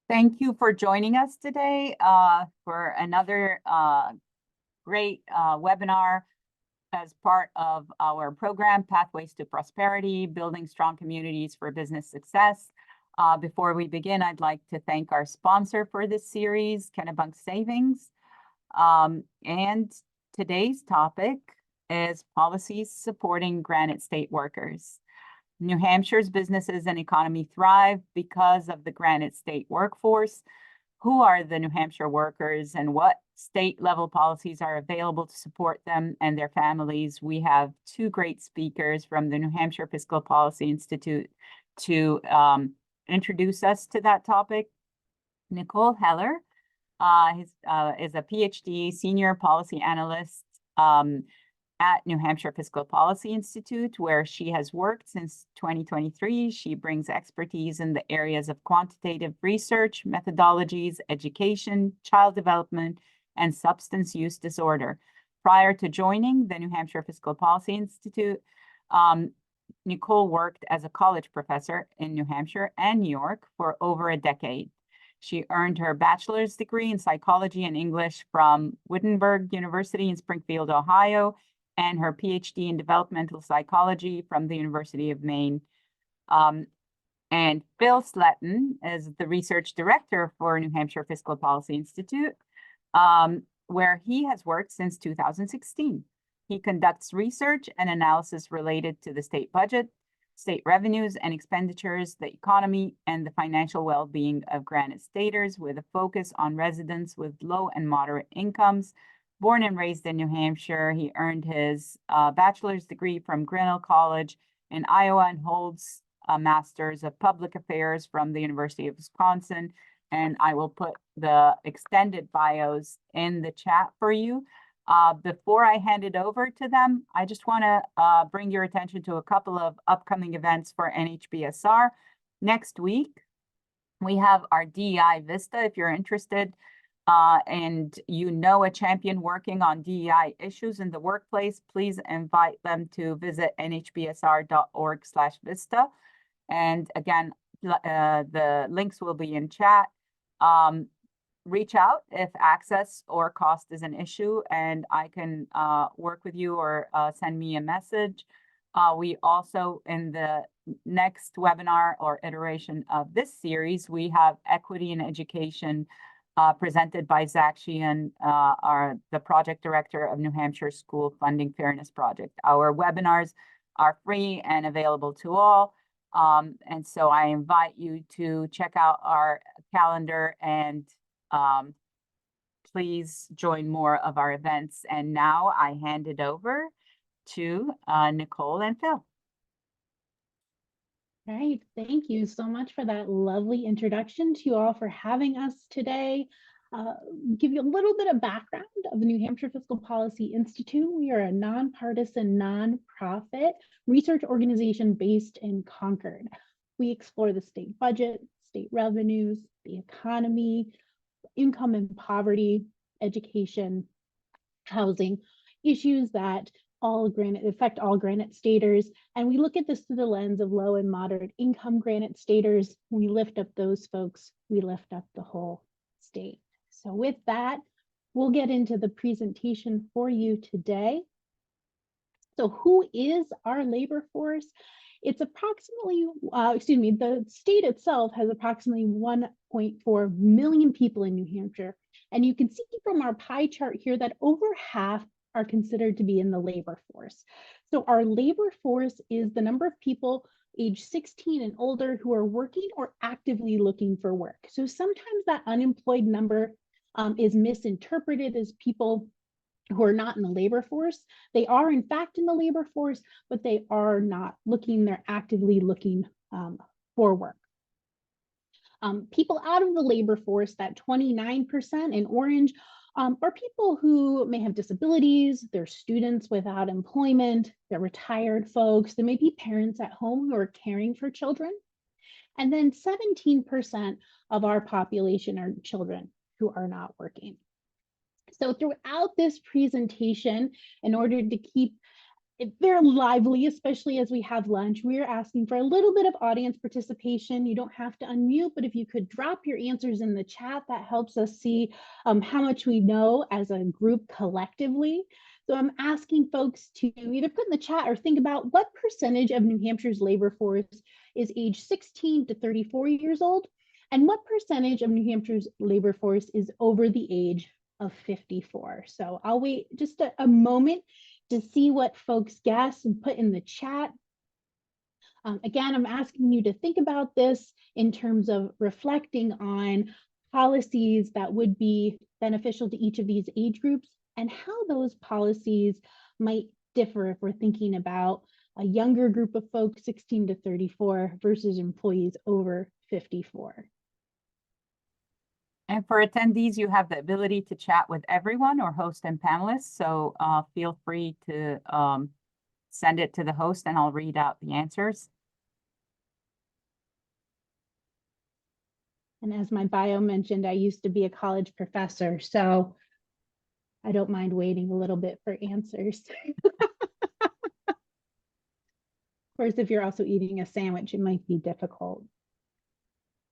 Thank you for joining us today for another great webinar as part of our program, Pathways to Prosperity, Building Strong Communities for Business Success. Before we begin, I'd like to thank our sponsor for this series, Kennebunk Savings. And today's topic is policies supporting Granite State workers. New Hampshire's businesses and economy thrive because of the Granite State workforce. Who are the New Hampshire workers and what state level policies are available to support them and their families? We have two great speakers from the New Hampshire Fiscal Policy Institute to introduce us to that topic. Nicole Heller is a PhD senior policy analyst at New Hampshire Fiscal Policy Institute, where she has worked since 2023. She brings expertise in the areas of quantitative research, methodologies, education, child development, and substance use disorder. Prior to joining the New Hampshire Fiscal Policy Institute, Nicole worked as a college professor in New Hampshire and New York for over a decade. She earned her bachelor's degree in psychology and English from Wittenberg University in Springfield, Ohio, and her PhD in developmental psychology from the University of Maine. And Phil Sletton is the research director for New Hampshire Fiscal Policy Institute, where he has worked since 2016. He conducts research and analysis related to the state budget, state revenues and expenditures, the economy, and the financial well-being of Granite Staters, with a focus on residents with low and moderate incomes. Born and raised in New Hampshire, he earned his bachelor's degree from Grinnell College in Iowa and holds a master's of public affairs from the University of Wisconsin. And I will put the extended bios in the chat for you. Before I hand it over to them, I just want to bring your attention to a couple of upcoming events for NHBSR. Next week, we have our DEI Vista. If you're interested and you know a champion working on DEI issues in the workplace, please invite them to visit nhbsr.org/vista. And again, the links will be in chat. Reach out if access or cost is an issue, and I can work with you or send me a message. We also, in the next webinar or iteration of this series, we have Equity in Education presented by Zach Sheehan, the project director of New Hampshire School Funding Fairness Project. Our webinars are free and available to all. And so I invite you to check out our calendar and please join more of our events. And now I hand it over to Nicole and Phil. All right, thank you so much for that lovely introduction, to you all for having us today. Give you a little bit of background of the New Hampshire Fiscal Policy Institute. We are a nonpartisan, nonprofit research organization based in Concord. We explore the state budget, state revenues, the economy, income and poverty, education, housing, issues that affect all Granite Staters. And we look at this through the lens of low and moderate income Granite Staters. We lift up those folks, we lift up the whole state. So with that, we'll get into the presentation for you today. So who is our labor force? It's approximately, the state itself has approximately 1.4 million people in New Hampshire. And you can see from our pie chart here that over half are considered to be in the labor force. So our labor force is the number of people age 16 and older who are working or actively looking for work. So sometimes that unemployed number is misinterpreted as people who are not in the labor force. They are in fact in the labor force, but they are not looking, they're actively looking for work. People out of the labor force, that 29% in orange, are people who may have disabilities, they're students without employment, they're retired folks, there may be parents at home who are caring for children. And then 17% of our population are children who are not working. So throughout this presentation, in order to keep they're lively, especially as we have lunch. We're asking for a little bit of audience participation. You don't have to unmute, but if you could drop your answers in the chat, that helps us see how much we know as a group collectively. So I'm asking folks to either put in the chat or think about what percentage of New Hampshire's labor force is age 16 to 34 years old, and what percentage of New Hampshire's labor force is over the age of 54. So I'll wait just a moment to see what folks guess and put in the chat. Again, I'm asking you to think about this in terms of reflecting on policies that would be beneficial to each of these age groups and how those policies might differ if we're thinking about a younger group of folks, 16 to 34, versus employees over 54. And for attendees, you have the ability to chat with everyone or host and panelists. So feel free to send it to the host and I'll read out the answers. And as my bio mentioned, I used to be a college professor, so I don't mind waiting a little bit for answers. Of course, if you're also eating a sandwich, it might be difficult.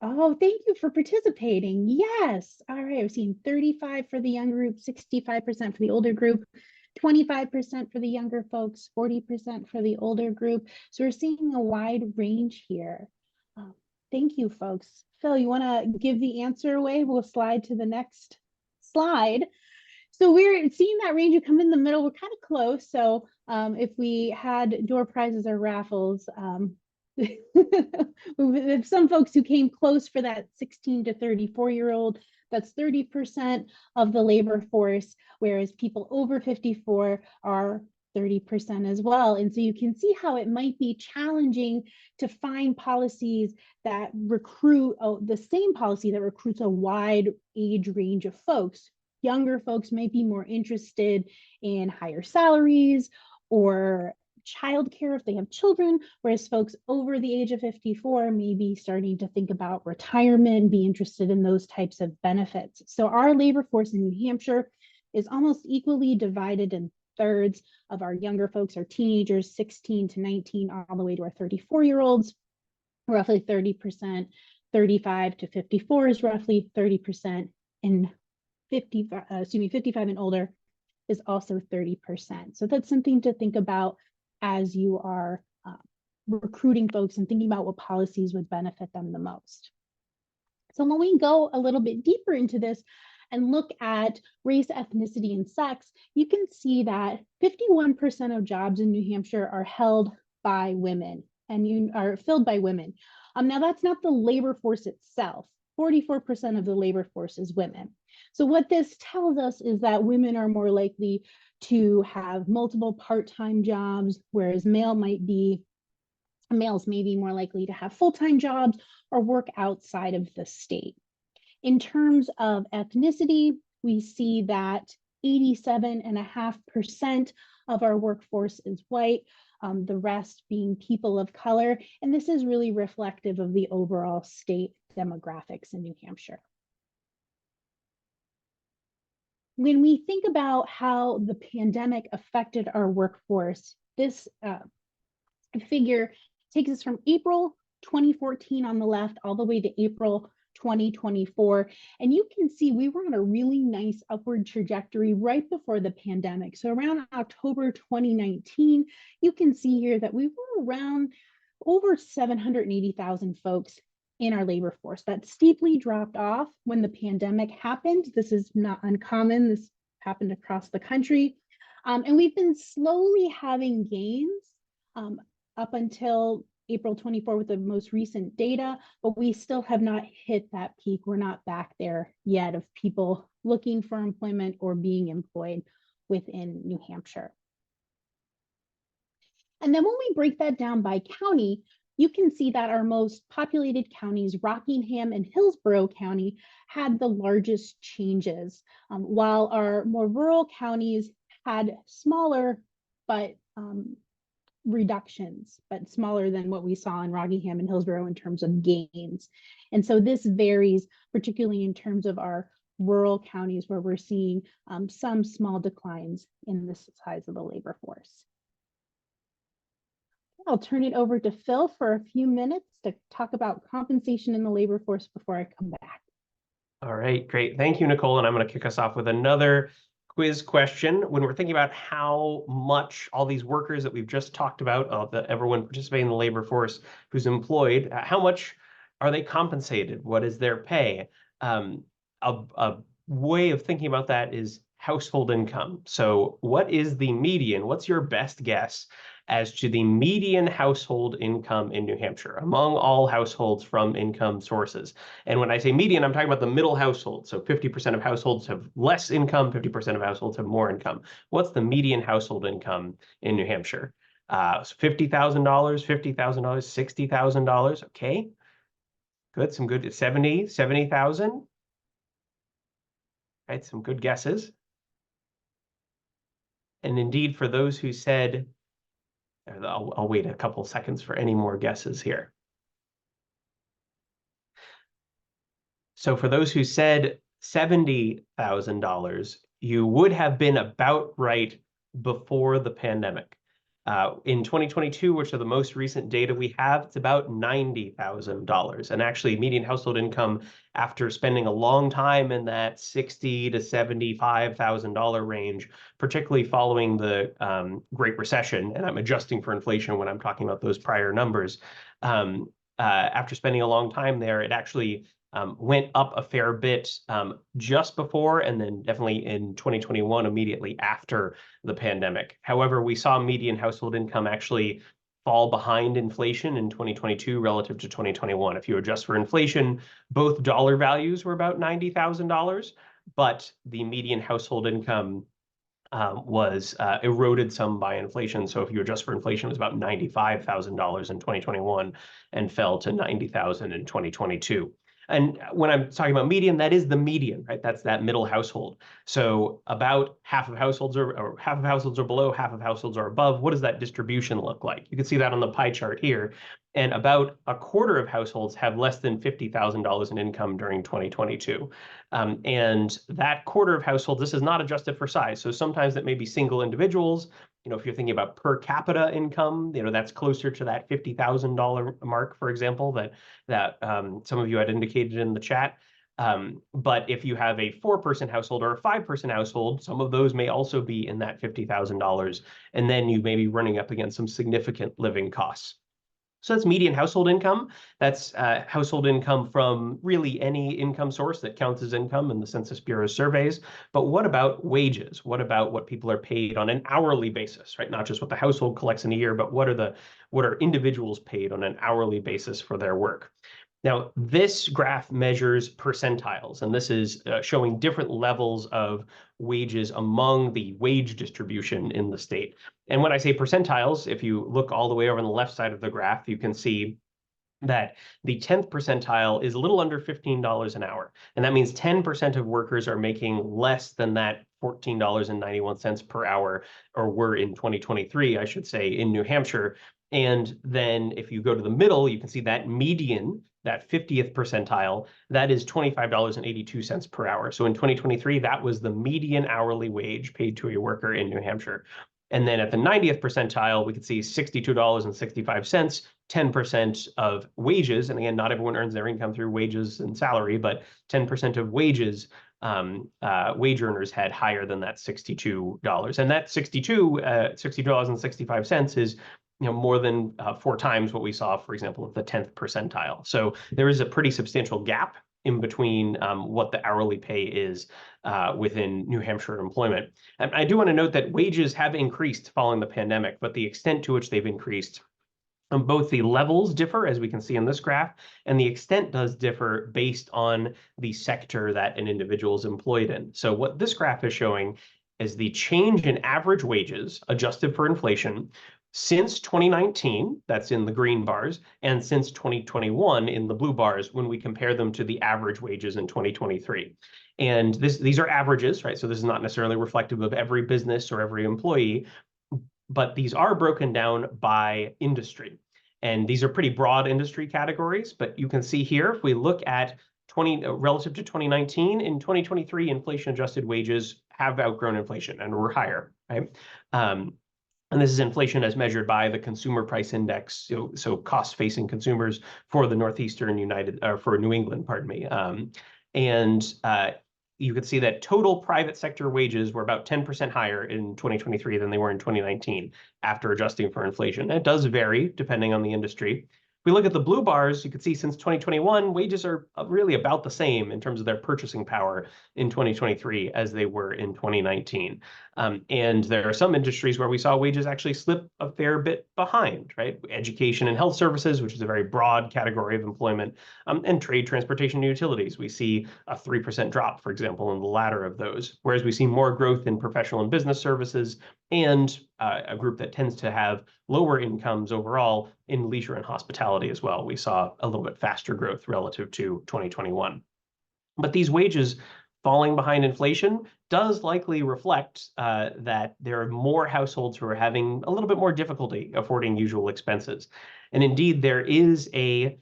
Oh, thank you for participating. Yes. All right. I've seen 35 for the young group, 65% for the older group, 25% for the younger folks, 40% for the older group. So we're seeing a wide range here. Thank you, folks. Phil, you want to give the answer away? We'll slide to the next slide. So we're seeing that range. You come in the middle. We're kind of close. So if we had door prizes or raffles, if some folks who came close for that 16 to 34-year-old, that's 30% of the labor force, whereas people over 54 are 30% as well. And so you can see how it might be challenging to find policies that recruit the same policy that recruits a wide age range of folks. Younger folks may be more interested in higher salaries or childcare if they have children, whereas folks over the age of 54 may be starting to think about retirement, be interested in those types of benefits. So our labor force in New Hampshire is almost equally divided in thirds of our younger folks, our teenagers, 16 to 19, all the way to our 34-year-olds, roughly 30%, 35 to 54 is roughly 30%, and 55 and older is also 30%. So that's something to think about as you are recruiting folks and thinking about what policies would benefit them the most. So when we go a little bit deeper into this and look at race, ethnicity, and sex, you can see that 51% of jobs in New Hampshire are held by women and are filled by women. Now that's not the labor force itself. 44% of the labor force is women. So what this tells us is that women are more likely to have multiple part-time jobs, whereas males may be more likely to have full-time jobs or work outside of the state. In terms of ethnicity, we see that 87.5% of our workforce is white, the rest being people of color. And this is really reflective of the overall state demographics in New Hampshire. When we think about how the pandemic affected our workforce, this figure takes us from April 2014 on the left all the way to April 2024. And you can see we were on a really nice upward trajectory right before the pandemic. So around October 2019, you can see here that we were around over 780,000 folks in our labor force. That steeply dropped off when the pandemic happened. This is not uncommon. This happened across the country. And we've been slowly having gains up until April 24 with the most recent data, but we still have not hit that peak. We're not back there yet of people looking for employment or being employed within New Hampshire. And then when we break that down by county, you can see that our most populated counties, Rockingham and Hillsborough County, had the largest changes, while our more rural counties had smaller but reductions, but smaller than what we saw in Rockingham and Hillsborough in terms of gains. And so this varies, particularly in terms of our rural counties where we're seeing some small declines in the size of the labor force. I'll turn it over to Phil for a few minutes to talk about compensation in the labor force before I come back. All right, great. Thank you, Nicole. And I'm going to kick us off with another quiz question. When we're thinking about how much all these workers that we've just talked about, everyone participating in the labor force who's employed, how much are they compensated? What is their pay? A way of thinking about that is household income. So what is the median? What's your best guess as to the median household income in New Hampshire among all households from income sources? And when I say median, I'm talking about the middle household. So 50% of households have less income, 50% of households have more income. What's the median household income in New Hampshire? So $50,000, $50,000, $60,000. Okay, good. Some good. 70,000. Right, some good guesses. And indeed, for those who said, I'll wait a couple seconds for any more guesses here. So for those who said $70,000, you would have been about right before the pandemic. In 2022, which are the most recent data we have, it's about $90,000. And actually, median household income, after spending a long time in that $60,000 to $75,000 range, particularly following the Great Recession, and I'm adjusting for inflation when I'm talking about those prior numbers, after spending a long time there, it actually went up a fair bit just before and then definitely in 2021, immediately after the pandemic. However, we saw median household income actually fall behind inflation in 2022 relative to 2021. If you adjust for inflation, both dollar values were about $90,000, but the median household income was eroded some by inflation. So if you adjust for inflation, it was about $95,000 in 2021 and fell to $90,000 in 2022. And when I'm talking about median, that is the median, right? That's that middle household. So about half of households are below, half of households are above. What does that distribution look like? You can see that on the pie chart here. And about a quarter of households have less than $50,000 in income during 2022. And that quarter of households, this is not adjusted for size. So sometimes that may be single individuals. If you're thinking about per capita income, that's closer to that $50,000 mark, for example, that some of you had indicated in the chat. But if you have a 4-person household or a 5-person household, some of those may also be in that $50,000. And then you may be running up against some significant living costs. So that's median household income. That's household income from really any income source that counts as income in the Census Bureau's surveys. But what about wages? What about what people are paid on an hourly basis, right? Not just what the household collects in a year, but what are individuals paid on an hourly basis for their work? Now, this graph measures percentiles, and this is showing different levels of wages among the wage distribution in the state. And when I say percentiles, if you look all the way over on the left side of the graph, you can see that the 10th percentile is a little under $15 an hour. And that means 10% of workers are making less than that $14.91 per hour, or were in 2023, I should say, in New Hampshire. And then if you go to the middle, you can see that median, that 50th percentile, that is $25.82 per hour. So in 2023, that was the median hourly wage paid to a worker in New Hampshire. And then at the 90th percentile, we could see $62.65, 10% of wages. And again, not everyone earns their income through wages and salary, but 10% of wages, wage earners had higher than that $62. And that $60.65 is more than 4 times what we saw, for example, at the 10th percentile. So there is a pretty substantial gap in between what the hourly pay is within New Hampshire employment. And I do want to note that wages have increased following the pandemic, but the extent to which they've increased, both the levels differ, as we can see in this graph, and the extent does differ based on the sector that an individual is employed in. So what this graph is showing is the change in average wages adjusted for inflation since 2019, that's in the green bars, and since 2021 in the blue bars when we compare them to the average wages in 2023. And these are averages, right? So this is not necessarily reflective of every business or every employee, but these are broken down by industry. And these are pretty broad industry categories, but you can see here, if we look at relative to 2019, in 2023, inflation-adjusted wages have outgrown inflation and were higher, right? And this is inflation as measured by the Consumer Price Index, so cost-facing consumers for the Northeastern United, or for New England, pardon me. You could see that total private sector wages were about 10% higher in 2023 than they were in 2019 after adjusting for inflation. And it does vary depending on the industry. If we look at the blue bars, you can see since 2021, wages are really about the same in terms of their purchasing power in 2023 as they were in 2019. And there are some industries where we saw wages actually slip a fair bit behind, right? Education and health services, which is a very broad category of employment, and trade, transportation, and utilities. We see a 3% drop, for example, in the latter of those, whereas we see more growth in professional and business services and a group that tends to have lower incomes overall in leisure and hospitality as well. We saw a little bit faster growth relative to 2021. But these wages falling behind inflation does likely reflect that there are more households who are having a little bit more difficulty affording usual expenses. And indeed, there is a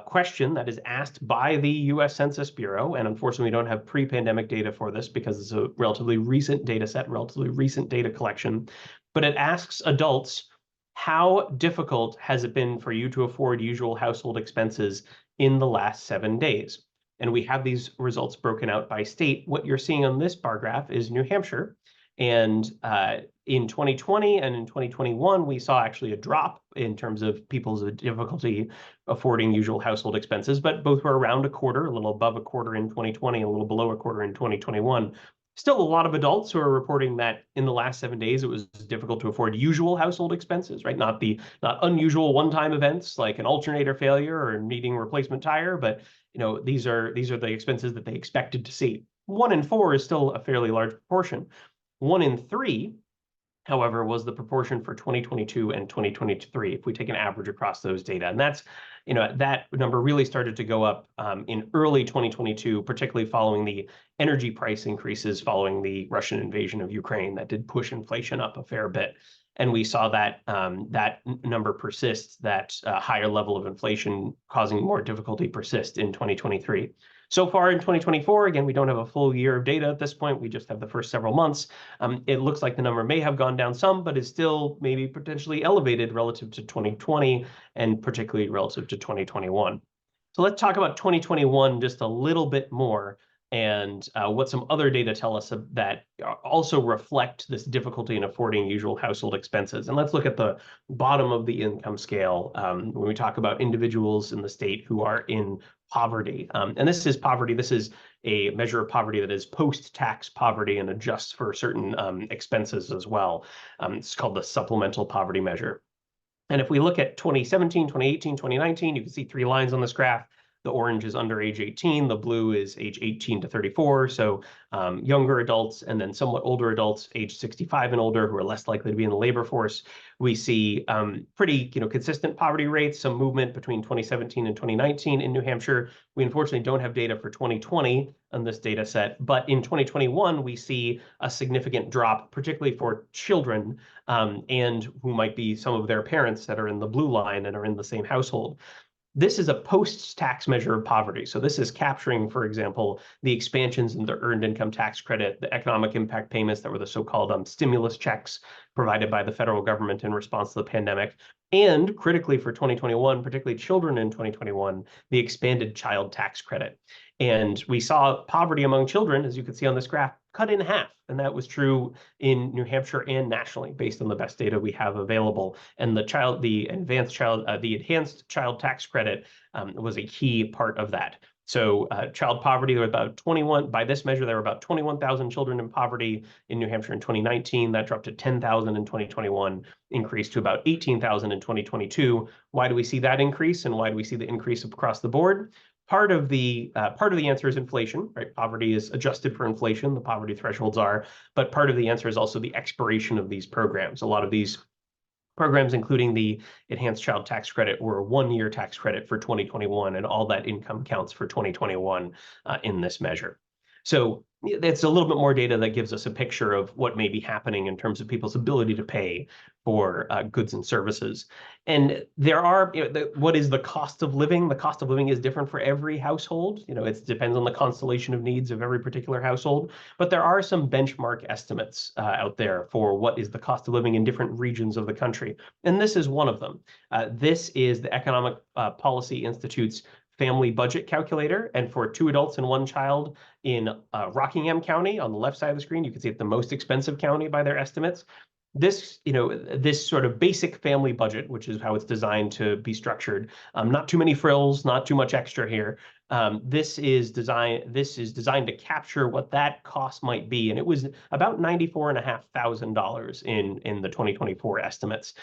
question that is asked by the US Census Bureau, and unfortunately we don't have pre-pandemic data for this because it's a relatively recent data set, relatively recent data collection, but it asks adults, how difficult has it been for you to afford usual household expenses in the last 7 days? And we have these results broken out by state. What you're seeing on this bar graph is New Hampshire. And in 2020 and in 2021, we saw actually a drop in terms of people's difficulty affording usual household expenses, but both were around a quarter, a little above a quarter in 2020, a little below a quarter in 2021. Still a lot of adults who are reporting that in the last 7 days, it was difficult to afford usual household expenses, right? Not unusual one-time events like an alternator failure or needing a replacement tire, but these are the expenses that they expected to see. 1 in 4 is still a fairly large proportion. 1 in 3, however, was the proportion for 2022 and 2023, if we take an average across those data. And that's, that number really started to go up in early 2022, particularly following the energy price increases following the Russian invasion of Ukraine that did push inflation up a fair bit. And we saw that that number persist, that higher level of inflation causing more difficulty persist in 2023. So far in 2024, again, we don't have a full year of data at this point. We just have the first several months. It looks like the number may have gone down some, but is still maybe potentially elevated relative to 2020 and particularly relative to 2021. So let's talk about 2021 just a little bit more and what some other data tell us that also reflect this difficulty in affording usual household expenses. And let's look at the bottom of the income scale when we talk about individuals in the state who are in poverty. And this is poverty. This is a measure of poverty that is post-tax poverty and adjusts for certain expenses as well. It's called the supplemental poverty measure. And if we look at 2017, 2018, 2019, you can see 3 lines on this graph. The orange is under age 18, the blue is age 18 to 34, so younger adults, and then somewhat older adults, age 65 and older, who are less likely to be in the labor force. We see pretty consistent poverty rates, some movement between 2017 and 2019 in New Hampshire. We unfortunately don't have data for 2020 on this data set, but in 2021, we see a significant drop, particularly for children and who might be some of their parents that are in the blue line and are in the same household. This is a post-tax measure of poverty. So this is capturing, for example, the expansions in the earned income tax credit, the economic impact payments that were the so-called stimulus checks provided by the federal government in response to the pandemic, and critically for 2021, particularly children in 2021, the expanded child tax credit. And we saw poverty among children, as you can see on this graph, cut in half. And that was true in New Hampshire and nationally, based on the best data we have available. And the enhanced child tax credit was a key part of that. So child poverty, there were about 21, by this measure, there were about 21,000 children in poverty in New Hampshire in 2019. That dropped to 10,000 in 2021, increased to about 18,000 in 2022. Why do we see that increase, and why do we see the increase across the board? Part of the answer is inflation, right? Poverty is adjusted for inflation, the poverty thresholds are, but part of the answer is also the expiration of these programs. A lot of these programs, including the enhanced child tax credit, were a 1-year tax credit for 2021, and all that income counts for 2021 in this measure. So it's a little bit more data that gives us a picture of what may be happening in terms of people's ability to pay for goods and services. And there are, what is the cost of living? The cost of living is different for every household. It depends on the constellation of needs of every particular household. But there are some benchmark estimates out there for what is the cost of living in different regions of the country. And this is one of them. This is the Economic Policy Institute's family budget calculator. And for 2 adults and 1 child in Rockingham County, on the left side of the screen, you can see it's the most expensive county by their estimates. This sort of basic family budget, which is how it's designed to be structured, not too many frills, not too much extra here. This is designed to capture what that cost might be, and it was about $94,500 in the 2024 estimates.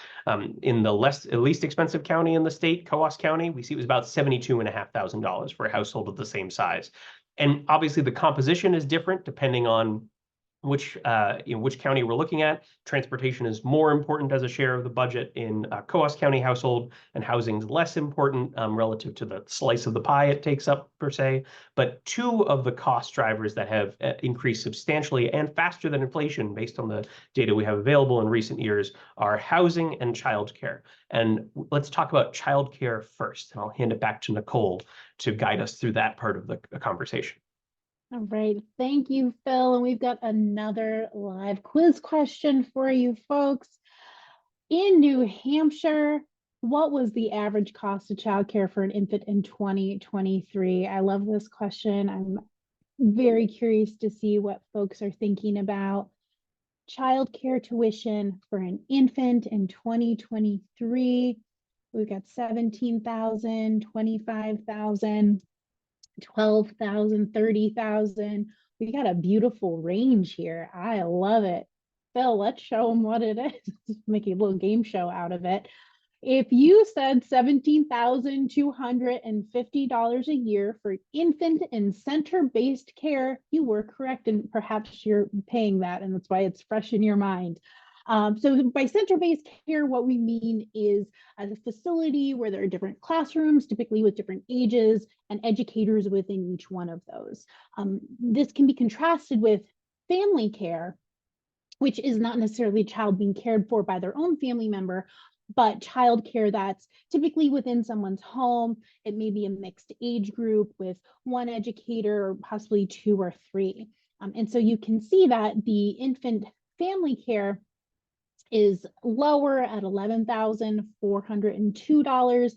In the least expensive county in the state, Coos County, we see it was about $72,500 for a household of the same size. And obviously, the composition is different depending on which county we're looking at. Transportation is more important as a share of the budget in Coos County household, and housing is less important relative to the slice of the pie it takes up per se. But 2 of the cost drivers that have increased substantially and faster than inflation, based on the data we have available in recent years, are housing and childcare. And let's talk about childcare first, and I'll hand it back to Nicole to guide us through that part of the conversation. All right, thank you, Phil. And we've got another live quiz question for you folks. In New Hampshire, what was the average cost of childcare for an infant in 2023? I love this question. I'm very curious to see what folks are thinking about. Childcare tuition for an infant in 2023. We've got 17,000, 25,000. 12,000, 30,000. We got a beautiful range here. I love it. Phil, let's show them what it is. Make a little game show out of it. If you said $17,250 a year for infant and center-based care, you were correct, and perhaps you're paying that, and that's why it's fresh in your mind. So by center-based care, what we mean is a facility where there are different classrooms, typically with different ages, and educators within each one of those. This can be contrasted with family care, which is not necessarily a child being cared for by their own family member, but childcare that's typically within someone's home. It may be a mixed age group with 1 educator or possibly 2 or 3. And so you can see that the infant family care is lower at $11,402,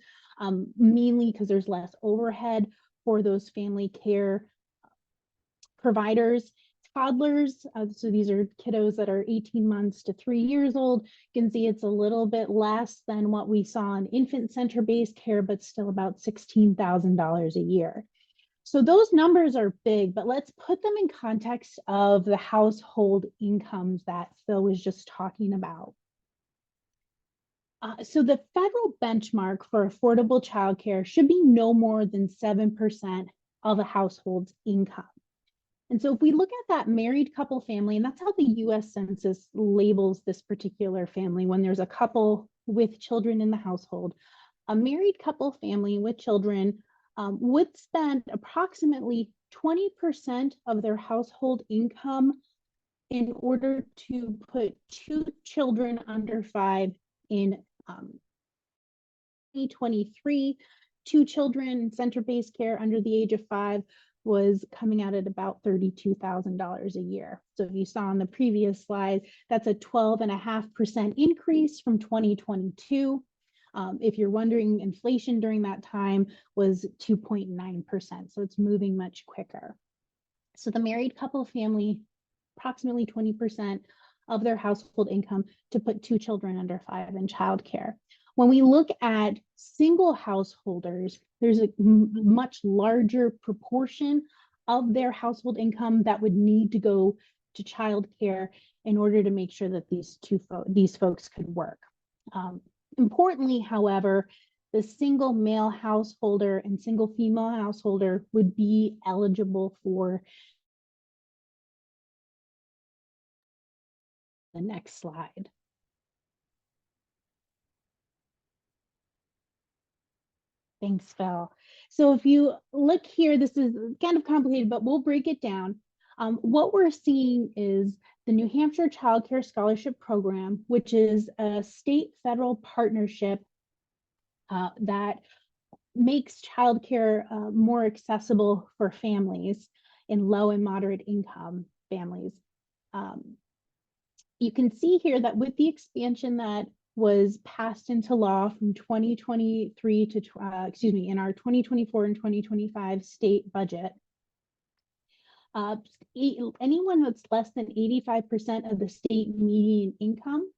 mainly because there's less overhead for those family care providers. Toddlers, so these are kiddos that are 18 months to 3 years old. You can see it's a little bit less than what we saw in infant center-based care, but still about $16,000 a year. So those numbers are big, but let's put them in context of the household incomes that Phil was just talking about. So the federal benchmark for affordable childcare should be no more than 7% of a household's income. And so if we look at that married couple family, and that's how the US Census labels this particular family when there's a couple with children in the household, a married couple family with children would spend approximately 20% of their household income in order to put 2 children under 5 in 2023. 2 children in center-based care under the age of 5 was coming out at about $32,000 a year. So if you saw on the previous slide, that's a 12.5% increase from 2022. If you're wondering, inflation during that time was 2.9%, so it's moving much quicker. So the married couple family, approximately 20% of their household income to put 2 children under 5 in childcare. When we look at single householders, there's a much larger proportion of their household income that would need to go to childcare in order to make sure that these folks could work. Importantly, however, the single male householder and single female householder would be eligible for the next slide. Thanks, Phil. So if you look here, this is kind of complicated, but we'll break it down. What we're seeing is the New Hampshire Child Care Scholarship Program, which is a state-federal partnership that makes childcare more accessible for families in low and moderate income families. You can see here that with the expansion that was passed into law from 2023 to, in our 2024 and 2025 state budget, anyone that's less than 85% of the state median income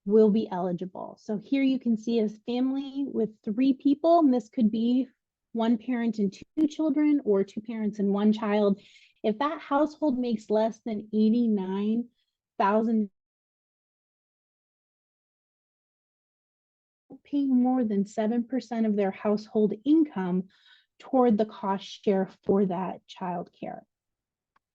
will be eligible. So here you can see a family with 3 people, and this could be 1 parent and 2 children or 2 parents and 1 child. If that household makes less than $89,000, pay more than 7% of their household income toward the cost share for that child care.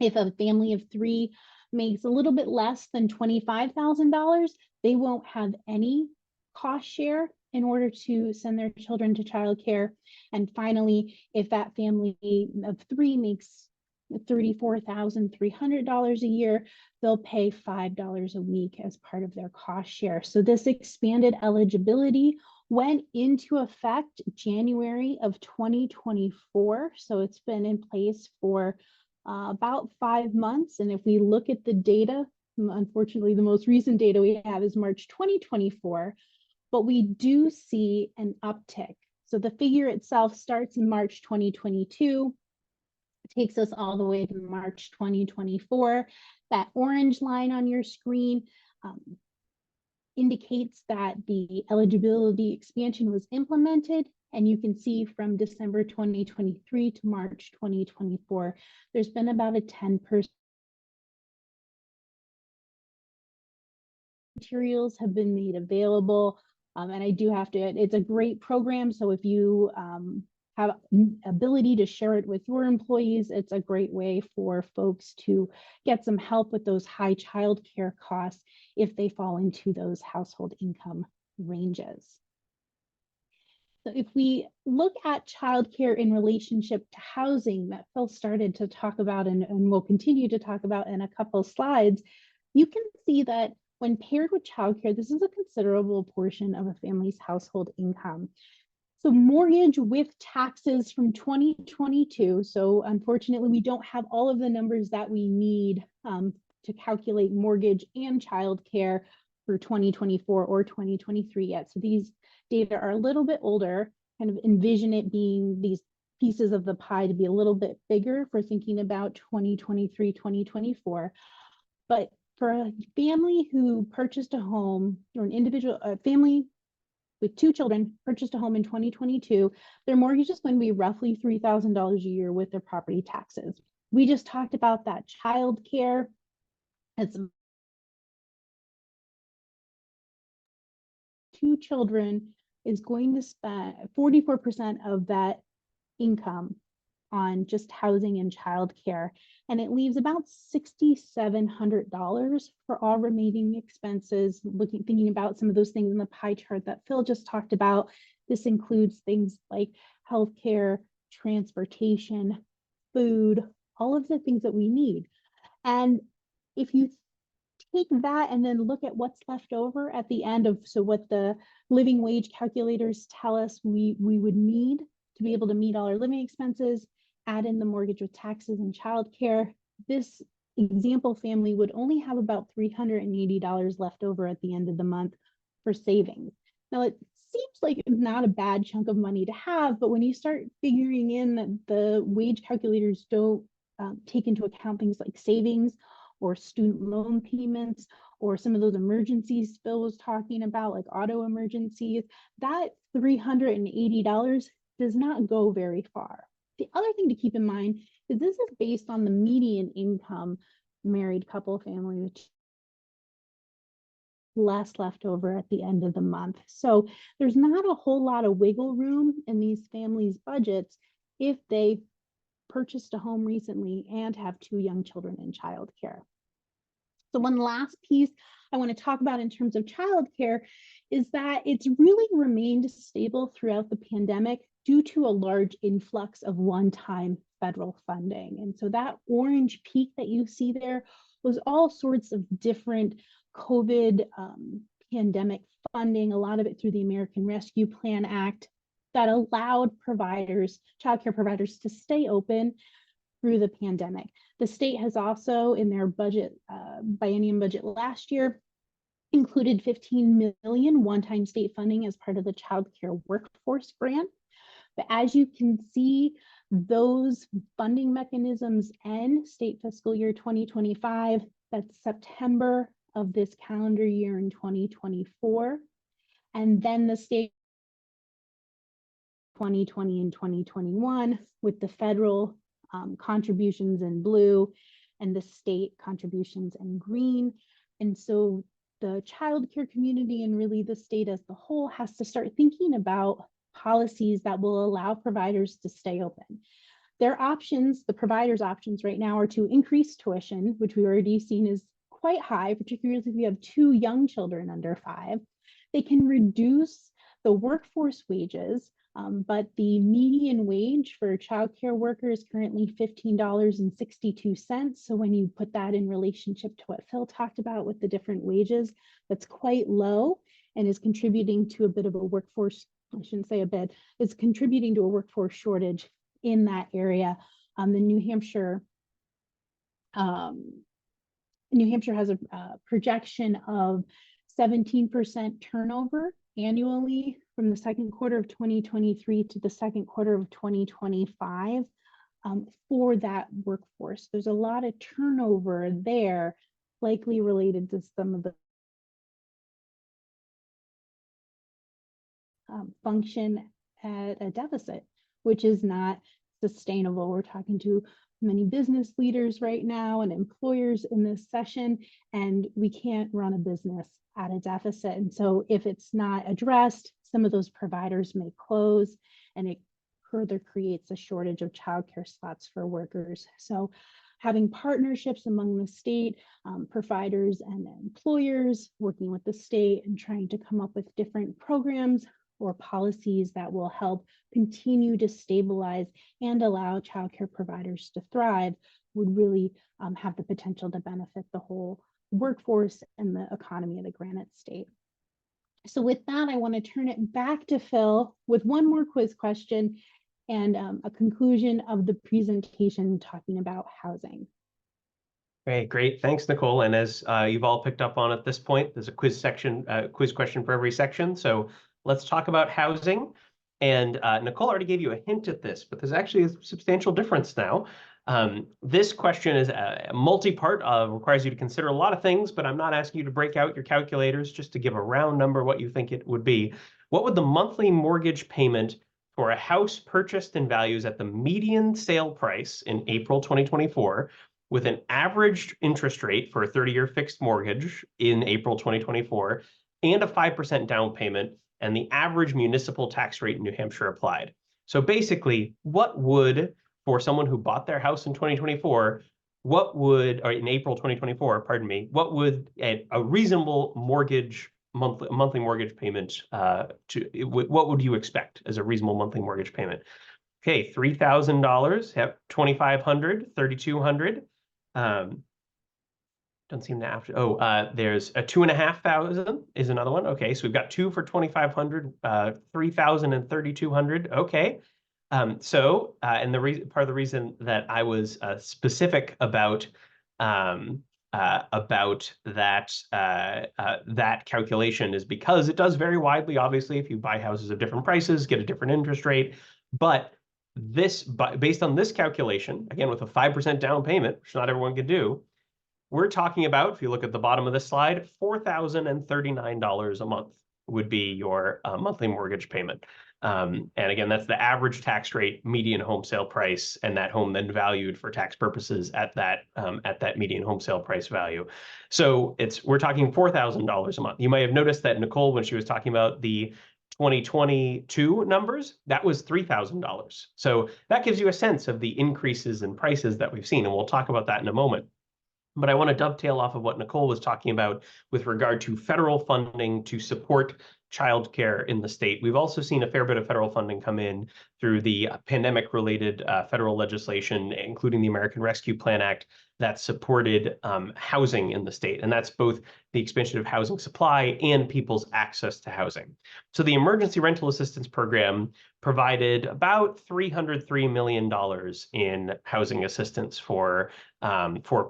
If a family of 3 makes a little bit less than $25,000, they won't have any cost share in order to send their children to childcare. And finally, if that family of 3 makes $34,300 a year, they'll pay $5 a week as part of their cost share. So this expanded eligibility went into effect January of 2024. So it's been in place for about 5 months. And if we look at the data, unfortunately, the most recent data we have is March 2024, but we do see an uptick. So the figure itself starts in March 2022, takes us all the way to March 2024. That orange line on your screen indicates that the eligibility expansion was implemented. And you can see from December 2023 to March 2024, there's been about a 10%. Materials have been made available. And I do have to, it's a great program. So if you have ability to share it with your employees, it's a great way for folks to get some help with those high childcare costs if they fall into those household income ranges. So if we look at childcare in relationship to housing that Phil started to talk about and will continue to talk about in a couple slides, you can see that when paired with childcare, this is a considerable portion of a family's household income. So mortgage with taxes from 2022. So unfortunately, we don't have all of the numbers that we need to calculate mortgage and childcare for 2024 or 2023 yet. So these data are a little bit older, kind of envision it being these pieces of the pie to be a little bit bigger for thinking about 2023, 2024. But for a family who purchased a home, or an individual, a family with 2 children purchased a home in 2022, their mortgage is going to be roughly $3,000 a year with their property taxes. We just talked about that child care. It's 2 children is going to spend 44% of that income on just housing and childcare, and it leaves about $6,700 for all remaining expenses. Thinking about some of those things in the pie chart that Phil just talked about, this includes things like healthcare, transportation, food, all of the things that we need. And if you take that and then look at what's left over at the end of, so what the living wage calculators tell us we would need to be able to meet all our living expenses, add in the mortgage with taxes and childcare, this example family would only have about $380 left over at the end of the month for savings. Now, it seems like it's not a bad chunk of money to have, but when you start figuring in that the wage calculators don't take into account things like savings or student loan payments, or some of those emergencies Phil was talking about, like auto emergencies, that $380 does not go very far. The other thing to keep in mind is this is based on the median income married couple family, which less left over at the end of the month. So there's not a whole lot of wiggle room in these families' budgets if they purchased a home recently and have 2 young children in childcare. So one last piece I want to talk about in terms of childcare is that it's really remained stable throughout the pandemic due to a large influx of one-time federal funding. And so that orange peak that you see there was all sorts of different COVID pandemic funding, a lot of it through the American Rescue Plan Act, that allowed providers, childcare providers, to stay open through the pandemic. The state has also, in their budget, biennium budget last year, included $15 million one-time state funding as part of the Child Care Workforce Grant. But as you can see, those funding mechanisms end state fiscal year 2025. That's September of this calendar year in 2024. And then the state 2020 and 2021 with the federal contributions in blue and the state contributions in green. And so the childcare community and really the state as the whole has to start thinking about policies that will allow providers to stay open. Their options, the providers' options right now, are to increase tuition, which we've already seen is quite high, particularly if we have 2 young children under 5. They can reduce the workforce wages, but the median wage for childcare workers is currently $15.62. So when you put that in relationship to what Phil talked about with the different wages, that's quite low and is contributing to a bit of a workforce, I shouldn't say a bit, it's contributing to a workforce shortage in that area. The New Hampshire has a projection of 17% turnover annually from the second quarter of 2023 to the second quarter of 2025 for that workforce. There's a lot of turnover there, likely related to some of the function at a deficit, which is not sustainable. We're talking to many business leaders right now and employers in this session, and we can't run a business at a deficit. And so if it's not addressed, some of those providers may close, and it further creates a shortage of childcare slots for workers. So having partnerships among the state providers and employers, working with the state and trying to come up with different programs or policies that will help continue to stabilize and allow childcare providers to thrive would really have the potential to benefit the whole workforce and the economy of the Granite State. So with that, I want to turn it back to Phil with one more quiz question and a conclusion of the presentation talking about housing. Okay, great. Thanks, Nicole. And as you've all picked up on at this point, there's a quiz question for every section. So let's talk about housing. And Nicole already gave you a hint at this, but there's actually a substantial difference now. This question is multi-part, requires you to consider a lot of things, but I'm not asking you to break out your calculators, just to give a round number what you think it would be. What would the monthly mortgage payment for a house purchased in values at the median sale price in April 2024 with an average interest rate for a 30-year fixed mortgage in April 2024 and a 5% down payment and the average municipal tax rate in New Hampshire applied? So basically, what would, for someone who bought their house in 2024, what would, or in April 2024, pardon me, what would a reasonable mortgage, monthly mortgage payment, what would you expect as a reasonable monthly mortgage payment? Okay, $3,000, yep, $2,500, $3,200. Don't seem to have to. Oh, there's a $2,500 is another one. Okay, so we've got 2 for $2,500, 3,000 and 3,200. Okay, and the reason, part of the reason that I was specific about that calculation is because it does vary widely. Obviously, if you buy houses of different prices, get a different interest rate, but based on this calculation, again with a 5% down payment, which not everyone can do, we're talking about, if you look at the bottom of this slide, $4,039 a month would be your monthly mortgage payment. And again, that's the average tax rate, median home sale price, and that home then valued for tax purposes at that median home sale price value. So we're talking $4,000 a month. You might have noticed that Nicole, when she was talking about the 2022 numbers, that was $3,000. So that gives you a sense of the increases in prices that we've seen, and we'll talk about that in a moment. But I want to dovetail off of what Nicole was talking about with regard to federal funding to support childcare in the state. We've also seen a fair bit of federal funding come in through the pandemic-related federal legislation, including the American Rescue Plan Act, that supported housing in the state. And that's both the expansion of housing supply and people's access to housing. So the Emergency Rental Assistance Program provided about $303 million in housing assistance for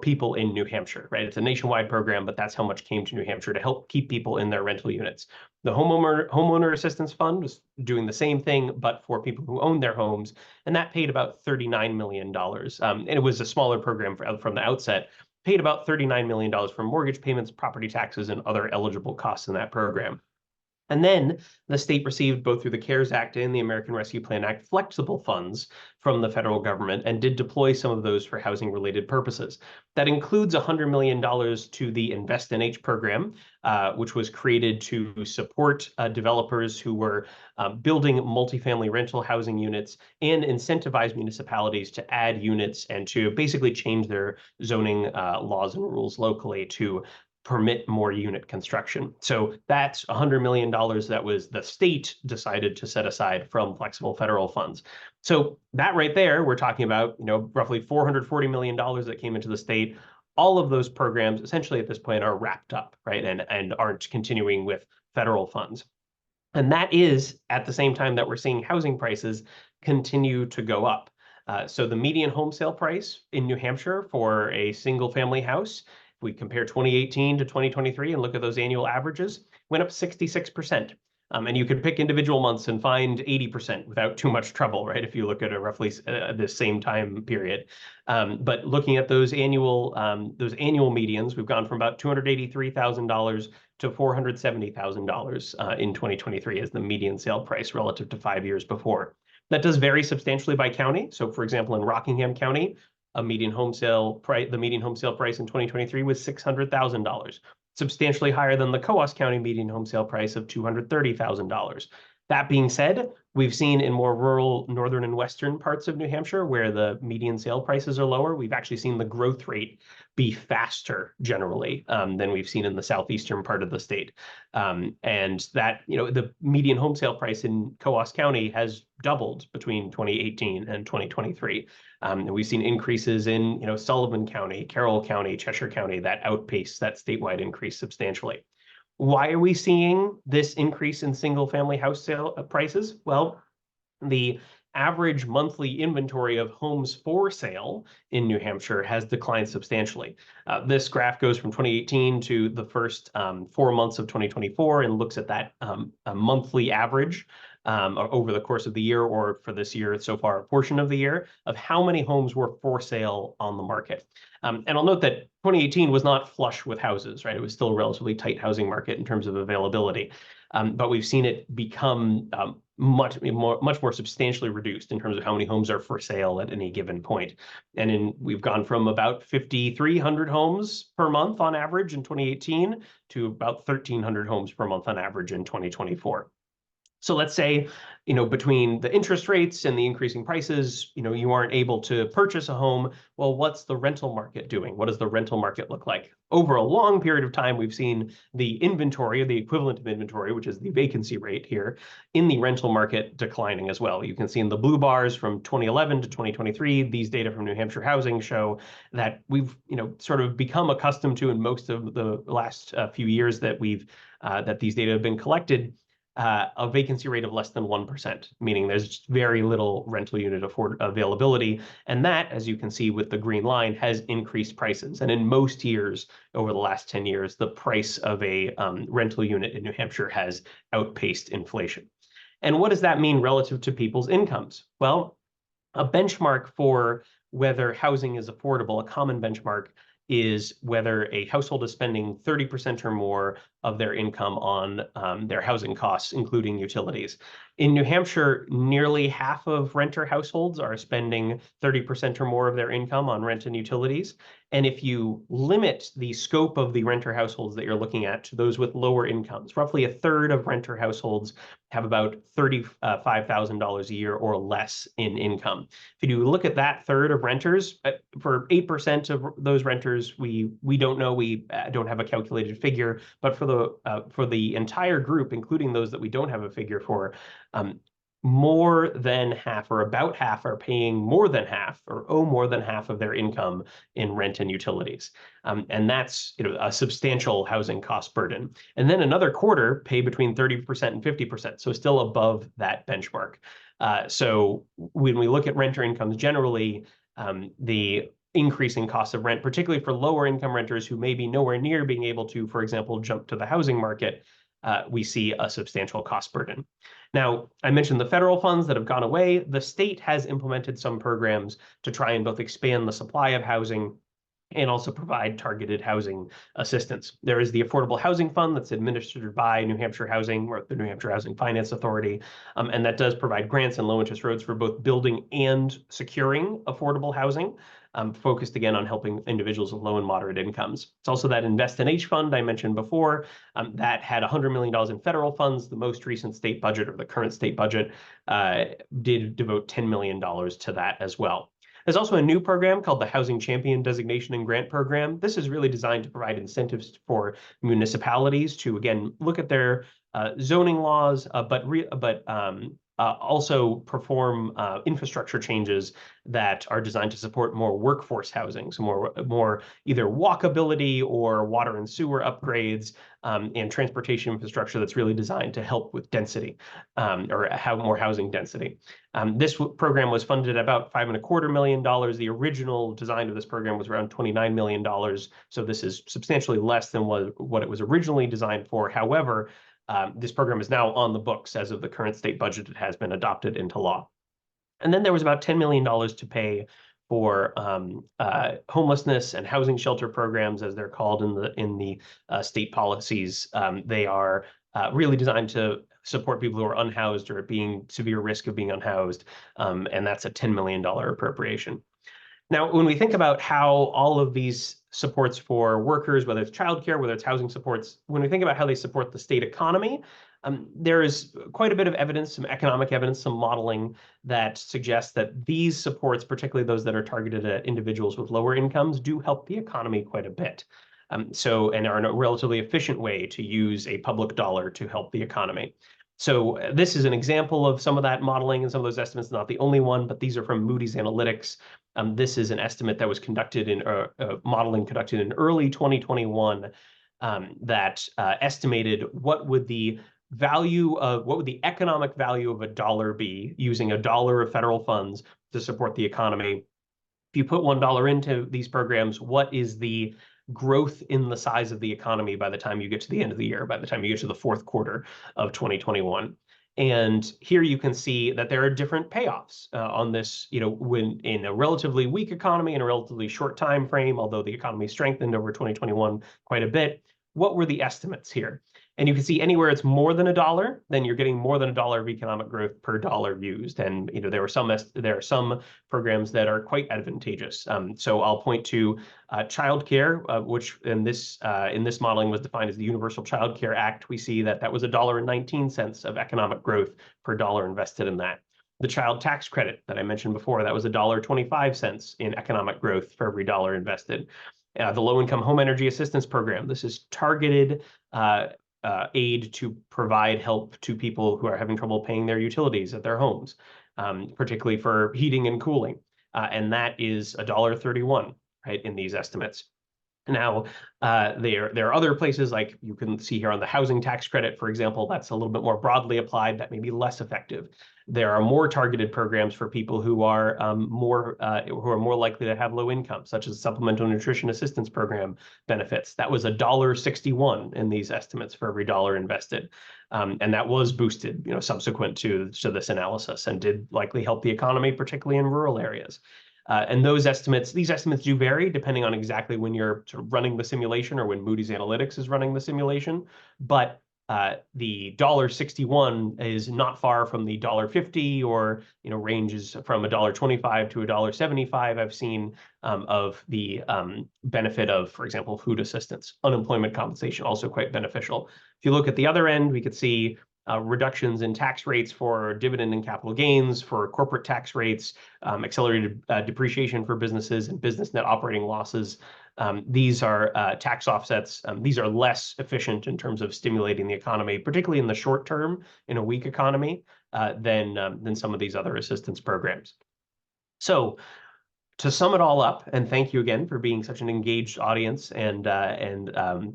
people in New Hampshire, right? It's a nationwide program, but that's how much came to New Hampshire to help keep people in their rental units. The Homeowner Assistance Fund was doing the same thing, but for people who own their homes, and that paid about $39 million. And it was a smaller program from the outset, paid about $39 million for mortgage payments, property taxes, and other eligible costs in that program. And then the state received, both through the CARES Act and the American Rescue Plan Act, flexible funds from the federal government and did deploy some of those for housing-related purposes. That includes $100 million to the Invest NH program, which was created to support developers who were building multifamily rental housing units and incentivize municipalities to add units and to basically change their zoning laws and rules locally to permit more unit construction. So that's $100 million that was the state decided to set aside from flexible federal funds. So that right there, we're talking about, roughly $440 million that came into the state. All of those programs essentially at this point are wrapped up, right? And aren't continuing with federal funds. And that is at the same time that we're seeing housing prices continue to go up. So the median home sale price in New Hampshire for a single family house, we compare 2018 to 2023 and look at those annual averages, went up 66%. And you could pick individual months and find 80% without too much trouble, right? If you look at a roughly the same time period. But looking at those annual medians, we've gone from about $283,000 to $470,000 in 2023 as the median sale price relative to 5 years before. That does vary substantially by county. So for example, in Rockingham County, the median home sale price in 2023 was $600,000, substantially higher than the Coos County median home sale price of $230,000. That being said, we've seen in more rural northern and western parts of New Hampshire where the median sale prices are lower, we've actually seen the growth rate be faster generally than we've seen in the southeastern part of the state. And that, the median home sale price in Coos County has doubled between 2018 and 2023. And we've seen increases in, Sullivan County, Carroll County, Cheshire County that outpace that statewide increase substantially. Why are we seeing this increase in single family house sale prices? Well, the average monthly inventory of homes for sale in New Hampshire has declined substantially. This graph goes from 2018 to the first 4 months of 2024 and looks at that monthly average over the course of the year, or for this year so far, a portion of the year, of how many homes were for sale on the market. And I'll note that 2018 was not flush with houses, right? It was still a relatively tight housing market in terms of availability. But we've seen it become much more substantially reduced in terms of how many homes are for sale at any given point. And we've gone from about 5,300 homes per month on average in 2018 to about 1,300 homes per month on average in 2024. So let's say, between the interest rates and the increasing prices, you aren't able to purchase a home. Well, what's the rental market doing? What does the rental market look like? Over a long period of time, we've seen the inventory, or the equivalent of inventory, which is the vacancy rate here, in the rental market declining as well. You can see in the blue bars from 2011 to 2023, these data from New Hampshire Housing show that we've, sort of become accustomed to in most of the last few years that that these data have been collected, a vacancy rate of less than 1%, meaning there's just very little rental unit availability. And that, as you can see with the green line, has increased prices. And in most years over the last 10 years, the price of a rental unit in New Hampshire has outpaced inflation. And what does that mean relative to people's incomes? Well, a benchmark for whether housing is affordable, a common benchmark, is whether a household is spending 30% or more of their income on their housing costs, including utilities. In New Hampshire, nearly half of renter households are spending 30% or more of their income on rent and utilities. And if you limit the scope of the renter households that you're looking at to those with lower incomes, roughly a third of renter households have about $35,000 a year or less in income. If you look at that third of renters, for 8% of those renters, we don't know, we don't have a calculated figure, but for the entire group, including those that we don't have a figure for, more than half or about half are paying more than half or owe more than half of their income in rent and utilities. And that's a substantial housing cost burden. And then another quarter pay between 30% and 50%, so still above that benchmark. So when we look at renter incomes generally, the increasing cost of rent, particularly for lower income renters who may be nowhere near being able to, for example, jump to the housing market, we see a substantial cost burden. Now, I mentioned the federal funds that have gone away. The state has implemented some programs to try and both expand the supply of housing and also provide targeted housing assistance. There is the Affordable Housing Fund that's administered by New Hampshire Housing, or the New Hampshire Housing Finance Authority, and that does provide grants and low interest rates for both building and securing affordable housing, focused again on helping individuals with low and moderate incomes. It's also that Invest in H fund I mentioned before, that had $100 million in federal funds. The most recent state budget, or the current state budget, did devote $10 million to that as well. There's also a new program called the Housing Champion Designation and Grant Program. This is really designed to provide incentives for municipalities to, again, look at their zoning laws, but also perform infrastructure changes that are designed to support more workforce housing, so more either walkability or water and sewer upgrades, and transportation infrastructure that's really designed to help with density, or have more housing density. This program was funded at about $5.25 million. The original design of this program was around $29 million. So this is substantially less than what it was originally designed for. However, this program is now on the books as of the current state budget. It has been adopted into law. And then there was about $10 million to pay for homelessness and housing shelter programs, as they're called in the state policies. They are really designed to support people who are unhoused or at being severe risk of being unhoused, and that's a $10 million appropriation. Now, when we think about how all of these supports for workers, whether it's childcare, whether it's housing supports, when we think about how they support the state economy, there is quite a bit of evidence, some economic evidence, some modeling that suggests that these supports, particularly those that are targeted at individuals with lower incomes, do help the economy quite a bit. And are a relatively efficient way to use a public dollar to help the economy. So this is an example of some of that modeling and some of those estimates, not the only one, but these are from Moody's Analytics. This is an estimate that was conducted in modeling conducted in early 2021 that estimated what would the economic value of a dollar be using a dollar of federal funds to support the economy. If you put $1 into these programs, what is the growth in the size of the economy by the time you get to the end of the year, by the time you get to the fourth quarter of 2021? And here you can see that there are different payoffs on this, when in a relatively weak economy in a relatively short time frame, although the economy strengthened over 2021 quite a bit. What were the estimates here? And you can see anywhere it's more than $1, then you're getting more than $1 of economic growth per dollar used. And there are some programs that are quite advantageous. So I'll point to childcare, which in this modeling was defined as the Universal Child Care Act. We see that was $1.19 of economic growth per dollar invested in that. The child tax credit that I mentioned before, that was $1.25 in economic growth for every dollar invested. The low-income home energy assistance program. This is targeted aid to provide help to people who are having trouble paying their utilities at their homes, particularly for heating and cooling. And that is $1.31, right, in these estimates. Now, there are other places, like you can see here on the housing tax credit, for example, that's a little bit more broadly applied, that may be less effective. There are more targeted programs for people who are more likely to have low income, such as Supplemental Nutrition Assistance Program benefits. That was $1.61 in these estimates for every dollar invested. And that was boosted, subsequent to this analysis, and did likely help the economy, particularly in rural areas. And these estimates do vary depending on exactly when you're sort of running the simulation or when Moody's Analytics is running the simulation. But the $1.61 is not far from the $1.50, or ranges from $1.25 to $1.75. I've seen of the benefit of, for example, food assistance, unemployment compensation, also quite beneficial. If you look at the other end, we could see reductions in tax rates for dividend and capital gains, for corporate tax rates, accelerated depreciation for businesses, and business net operating losses. These are tax offsets. These are less efficient in terms of stimulating the economy, particularly in the short term, in a weak economy, than some of these other assistance programs. So, to sum it all up, and thank you again for being such an engaged audience and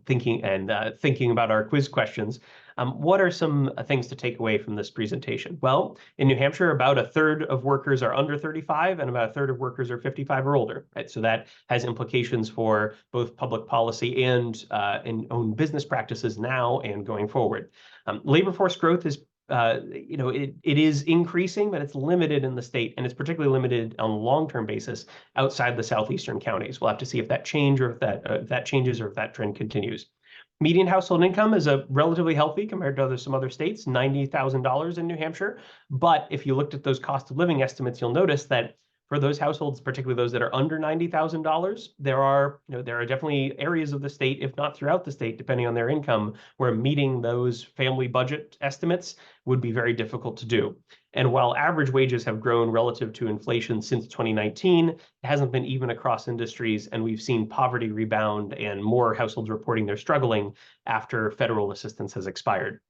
thinking about our quiz questions. What are some things to take away from this presentation? Well, in New Hampshire, about a third of workers are under 35, and about a third of workers are 55 or older. Right? So that has implications for both public policy and own business practices now and going forward. Labor force growth is it is increasing, but it's limited in the state, and it's particularly limited on a long-term basis outside the southeastern counties. We'll have to see if that changes or if that trend continues. Median household income is relatively healthy compared to some other states, $90,000 in New Hampshire. But if you looked at those cost of living estimates, you'll notice that for those households, particularly those that are under $90,000, there are definitely areas of the state, if not throughout the state, depending on their income, where meeting those family budget estimates would be very difficult to do. And while average wages have grown relative to inflation since 2019, it hasn't been even across industries, and we've seen poverty rebound and more households reporting they're struggling after federal assistance has expired.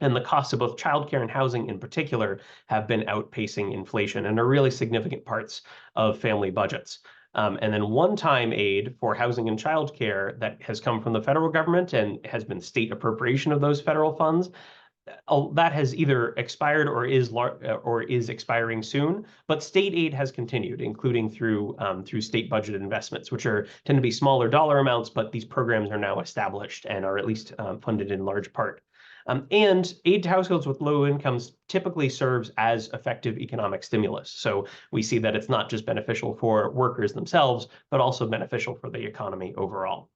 And the costs of both childcare and housing in particular have been outpacing inflation and are really significant parts of family budgets. And then one-time aid for housing and childcare that has come from the federal government and has been state appropriation of those federal funds, that has either expired or is expiring soon. But state aid has continued, including through state budgeted investments, which tend to be smaller dollar amounts, but these programs are now established and are at least funded in large part. And aid to households with low incomes typically serves as effective economic stimulus. So we see that it's not just beneficial for workers themselves, but also beneficial for the economy overall.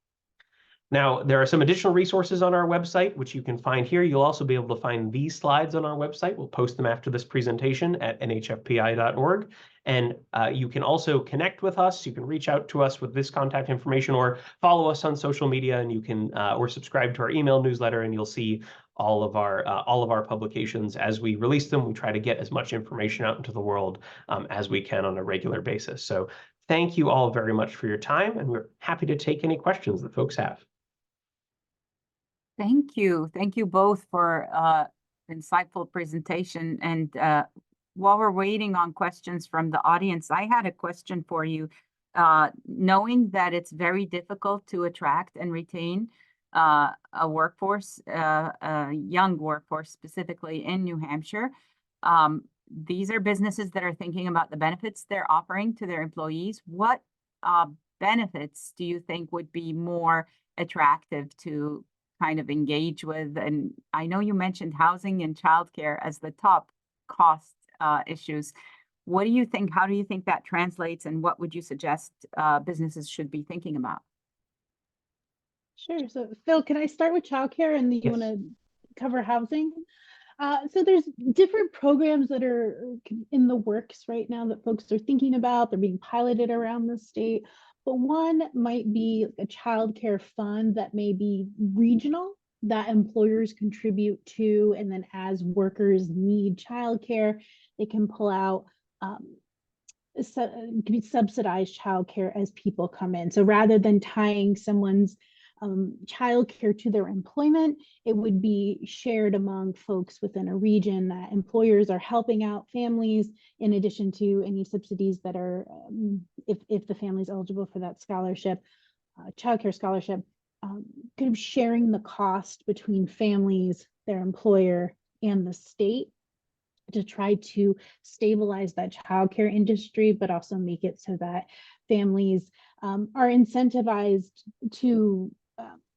Now, there are some additional resources on our website, which you can find here. You'll also be able to find these slides on our website. We'll post them after this presentation at nhfpi.org. And you can also connect with us. You can reach out to us with this contact information, or follow us on social media, and you can or subscribe to our email newsletter, and you'll see all of our publications as we release them. We try to get as much information out into the world as we can on a regular basis. So thank you all very much for your time, and we're happy to take any questions that folks have. Thank you. Thank you both for insightful presentation. And while we're waiting on questions from the audience, I had a question for you. Knowing that it's very difficult to attract and retain a workforce, a young workforce specifically in New Hampshire, these are businesses that are thinking about the benefits they're offering to their employees. What benefits do you think would be more attractive to kind of engage with? And I know you mentioned housing and childcare as the top cost issues. What do you think? How do you think that translates? And what would you suggest businesses should be thinking about? Sure. So Phil, can I start with childcare and then you Yes. want to cover housing? So there's different programs that are in the works right now that folks are thinking about. They're being piloted around the state. But one might be a childcare fund that may be regional, that employers contribute to, and then as workers need childcare, they can pull out subsidized childcare as people come in. So rather than tying someone's childcare to their employment, it would be shared among folks within a region that employers are helping out families in addition to any subsidies that are, if the family is eligible for that scholarship, childcare scholarship, kind of sharing the cost between families, their employer, and the state to try to stabilize that childcare industry, but also make it so that families are incentivized to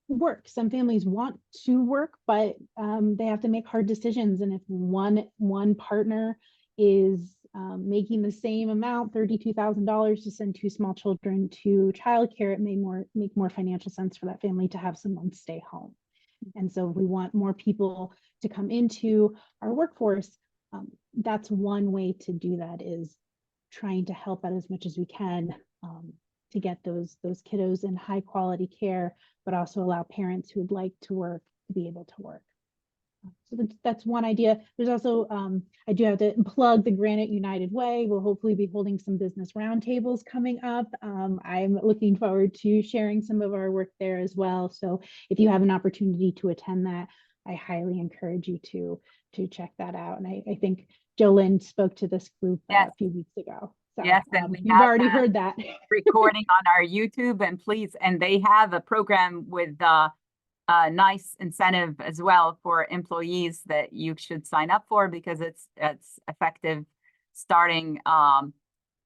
work. Some families want to work, but they have to make hard decisions. And if one partner is making the same amount, $32,000 to send two small children to childcare, it may make more financial sense for that family to have someone stay home. And so if we want more people to come into our workforce, that's one way to do that, is trying to help out as much as we can to get those kiddos in high quality care, but also allow parents who would like to work to be able to work. So that's one idea. There's also, I do have to plug the Granite United Way. We'll hopefully be holding some business roundtables coming up. I'm looking forward to sharing some of our work there as well. So if you have an opportunity to attend that, I highly encourage you to check that out. And I think Jolynn spoke to this group Yes. a few weeks ago. So Yes, and we you've have already that heard that. recording on our YouTube, and they have a program with a nice incentive as well for employees that you should sign up for, because it's effective starting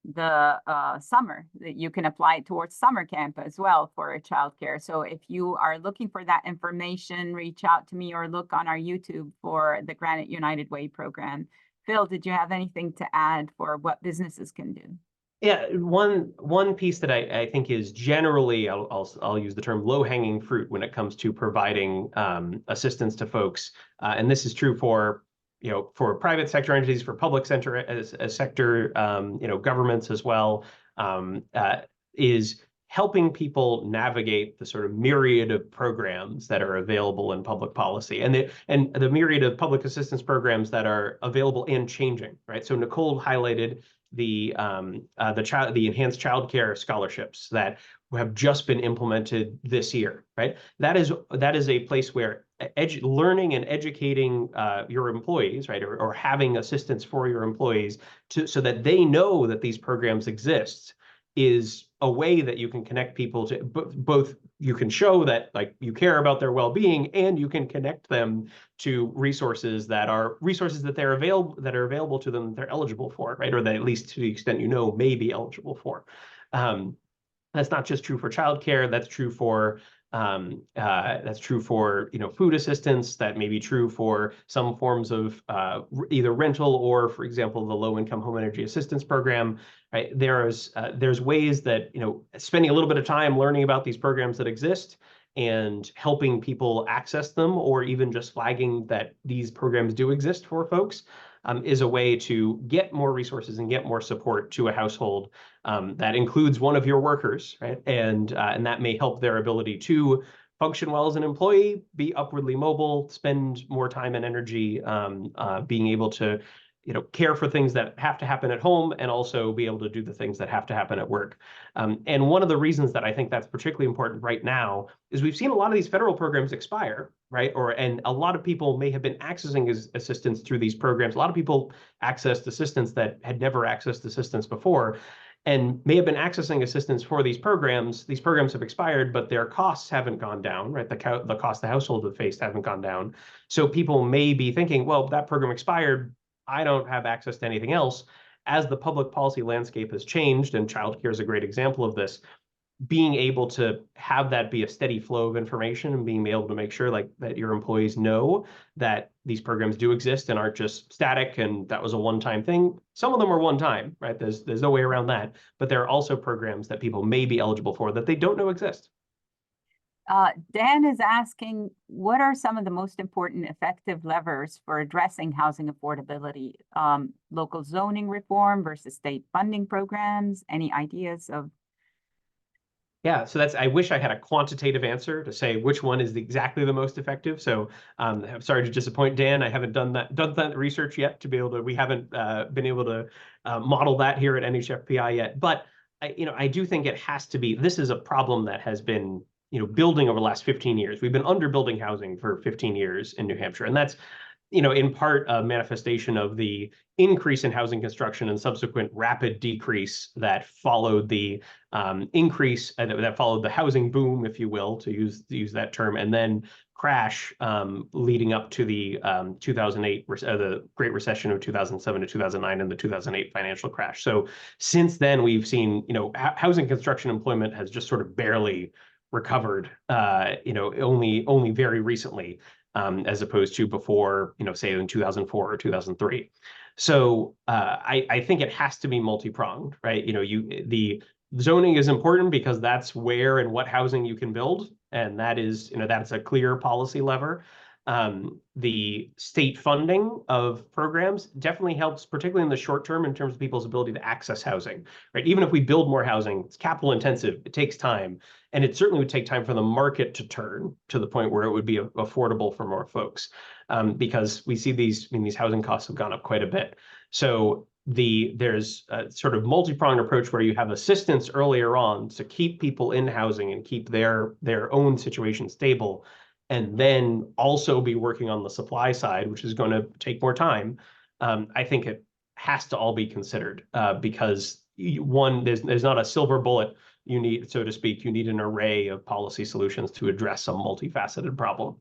the summer, that you can apply towards summer camp as well for childcare. So if you are looking for that information, reach out to me or look on our YouTube for the Granite United Way program. Phil, did you have anything to add for what businesses can do? Yeah, one piece that I think is generally, I'll use the term low-hanging fruit when it comes to providing assistance to folks, and this is true for for private sector entities, for public sector governments as well, is helping people navigate the sort of myriad of programs that are available in public policy, and the myriad of public assistance programs that are available and changing, right? So Nicole highlighted the enhanced childcare scholarships that have just been implemented this year, right? That is a place where learning and educating your employees, right, or having assistance for your employees so that they know that these programs exist, is a way that you can connect people to both. You can show that you care about their well-being, and you can connect them to resources that are they're available to them, that they're eligible for, right, or that at least to the extent may be eligible for. That's not just true for childcare. That's true for food assistance. That may be true for some forms of either rental or, for example, the low-income home energy assistance program. Right? There's ways that spending a little bit of time learning about these programs that exist and helping people access them, or even just flagging that these programs do exist for folks, is a way to get more resources and get more support to a household that includes one of your workers, right? And that may help their ability to function well as an employee, be upwardly mobile, spend more time and energy being able to care for things that have to happen at home, and also be able to do the things that have to happen at work. And one of the reasons that I think that's particularly important right now is we've seen a lot of these federal programs expire, right? And a lot of people may have been accessing assistance through these programs. A lot of people accessed assistance that had never accessed assistance before, and may have been accessing assistance for these programs. These programs have expired, but their costs haven't gone down, right? The cost the household have faced haven't gone down. So people may be thinking, well, that program expired, I don't have access to anything else. As the public policy landscape has changed, and childcare is a great example of this, being able to have that be a steady flow of information, and being able to make sure that your employees know that these programs do exist and aren't just static and that was a one-time thing. Some of them are one-time, right? There's no way around that. But there are also programs that people may be eligible for that they don't know exist. Dan is asking, what are some of the most important effective levers for addressing housing affordability? Local zoning reform versus state funding programs? Any ideas of? Yeah, so I wish I had a quantitative answer to say which one is exactly the most effective. So I'm sorry to disappoint Dan. I haven't done that research yet to be able to. We haven't been able to model that here at NHFPI yet. But I do think it has to be. This is a problem that has been building over the last 15 years. We've been underbuilding housing for 15 years in New Hampshire, and that's in part a manifestation of the increase in housing construction and subsequent rapid decrease that followed the increase that followed the housing boom, if you will, to use that term, and then crash leading up to the 2008, the Great Recession of 2007 to 2009, and the 2008 financial crash. So since then, we've seen housing construction employment has just sort of barely recovered, only very recently. As opposed to before, say in 2004 or 2003. So I think it has to be multi-pronged, right? The zoning is important because that's where and what housing you can build. and that is, that's a clear policy lever. The state funding of programs definitely helps, particularly in the short term, in terms of people's ability to access housing, right? Even if we build more housing, it's capital intensive, it takes time, and it certainly would take time for the market to turn to the point where it would be affordable for more folks, because we see these housing costs have gone up quite a bit. So there's a sort of multi-pronged approach where you have assistance earlier on to keep people in housing and keep their own situation stable, and then also be working on the supply side, which is going to take more time. I think it has to all be considered, because there's not a silver bullet. You need, so to speak, you need an array of policy solutions to address a multifaceted problem.